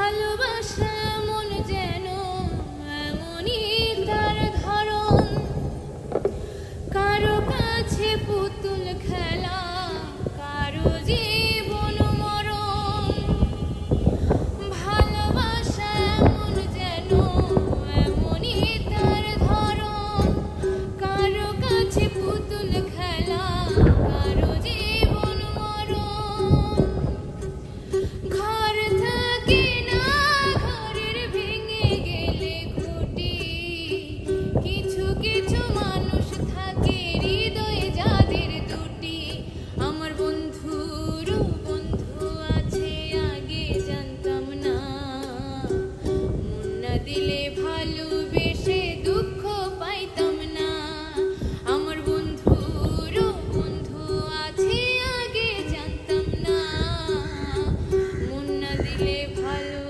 ভালোবাসা মন যেন এমনই তার ধরন, কারো কাছে পুতুল খেলা, কারো জীবন মরণ। ভালোবাসা মন যেন এমনই তার ধরন, কারো কাছে পুতুল খেলা, কারো জীবন মরণ। ঘর থাকে না, ঘরের ভেঙে গেলে খুঁটি, কিছু কিছু মানুষ থাকে হৃদয়ে যাদের দুটি। আমার বন্ধুরও বন্ধু আছে আগে জানতাম না, মন না দিলে ভালোবেসে দুঃখ পাইতাম না। আমার বন্ধুরও বন্ধু আছে আগে জানতাম না, মন না দিলে ভালো